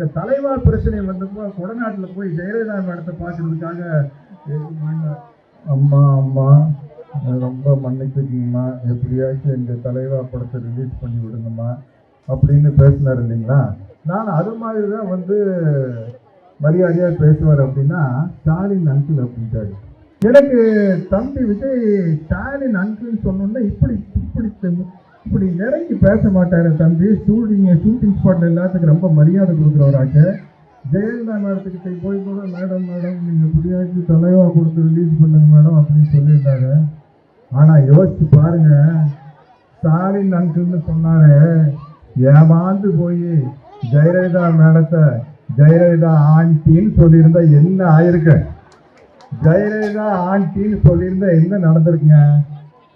இந்த தலைவாழ் பிரச்சனை வந்தப்போ கொடநாட்டில் போய் ஜெயலலிதா மேடத்தை பார்க்கறதுக்காக அம்மா அம்மா ரொம்ப மன்னிச்சுக்கீங்கம்மா, எப்படியாச்சும் எங்கள் தலைவா படத்தை ரிலீஸ் பண்ணி விடுங்கம்மா அப்படின்னு பேசினார் இல்லைங்களா. நான் அது மாதிரி தான் வந்து மரியாதையாக பேசுவார். அப்படின்னா ஸ்டாலின் அங்கிள் அப்படின்ட்டாரு. எனக்கு தம்பி விஜய் ஸ்டாலின் அங்கிள்னு சொன்னோன்னா இப்படி இப்படி இப்படி நெருங்கி பேச மாட்டார் தம்பி. ஷூட்டிங் ஸ்பாட்டில் எல்லாத்துக்கும் ரொம்ப மரியாதை கொடுக்குறவராக்க. ஜெயலலிதா மேடத்துக்கிட்ட போய் கூட மேடம் நீங்கள் எப்படியாச்சும் தலைவா கொடுத்து ரிலீஸ் பண்ணுங்க மேடம் அப்படின்னு சொல்லியிருந்தாங்க. ஆனால் யோசிச்சு பாருங்க, ஸ்டாலின் அங்கிள்னு சொன்னாரு, ஏமாந்து போய் ஜெயலலிதா மேடத்தை ஜெயலலிதா ஆண்டின்னு சொல்லியிருந்தா என்ன ஆயிருக்கு? ஜெயலலிதா ஆண்டின்னு சொல்லியிருந்தா என்ன நடந்திருக்குங்க?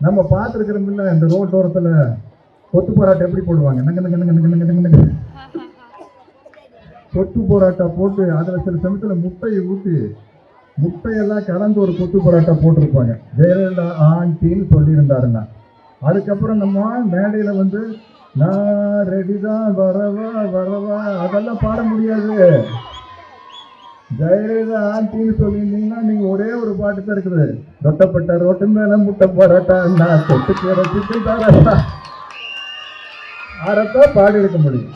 நம்ம பார்த்துருக்கிறோம்ல, இந்த ரோட்டோரத்தில் கொத்து போராட்டம் எப்படி போடுவாங்க, கொத்து போராட்டா போட்டு அதில் சில சமயத்தில் முட்டையை ஊற்றி முட்டையெல்லாம் கலந்து ஒரு கொத்து போராட்டா போட்டிருப்பாங்க. ஜெயலலிதா ஆண்டின்னு சொல்லியிருந்தாருன்னா அதுக்கப்புறம் நம்ம மேடையில் வந்து நான் ரெடிதான் வரவா வரவா அதெல்லாம் பாட முடியாது. ஜெயலலிதா ஆண்டின்னு சொல்லியிருந்தீங்கன்னா நீங்கள் ஒரே ஒரு பாட்டு தான் இருக்குது, ரொட்டப்பட்ட ரோட்டு மேலே முட்டை போராட்டா நான் தொட்டுக்கிற சிக்கன் தாராட்டா, அதைத்தான் பாடி இருக்க முடியும்.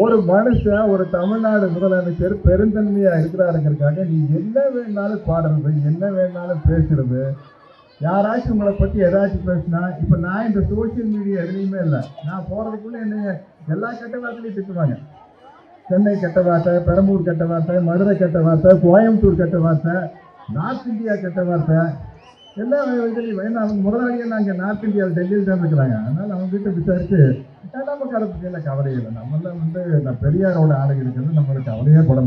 ஒரு மனுஷன் ஒரு தமிழ்நாடு முதலமைச்சர் பெருந்தன்மையாக இருக்கிறாருங்கிறதுக்காக நீ என்ன வேணாலும் பாடுறது, என்ன வேணாலும் பேசுறது. யாராச்சும் உங்களை பற்றி ஏதாச்சும் பேசினா, இப்போ நான் இந்த சோசியல் மீடியா எதுலேயுமே இல்லை, நான் போகிறதுக்குள்ளே என்ன எல்லா கெட்ட வார்த்தையிலையும் திட்டுவாங்க. சென்னை கெட்ட வார்த்தை, பெரம்பூர் கெட்ட வார்த்தை, மதுரை கெட்ட வார்த்தை, கோயம்புத்தூர் கெட்ட வார்த்தை, நார்த் இந்தியா கெட்ட வார்த்தை, எல்லா இதுலையும் வேணும். அவங்க முதலாளியே நாங்கள் நார்த் இந்தியாவில் டெல்லியில் தான் இருக்கிறாங்க. அதனால் அவங்ககிட்ட விசாரித்து நமக்கு அதை பற்றியெல்லாம் கவலை இல்லை. நம்மளாம் வந்து நான் பெரியாரோட ஆளுங்க இருக்கிறது நம்மளுக்கு கவலை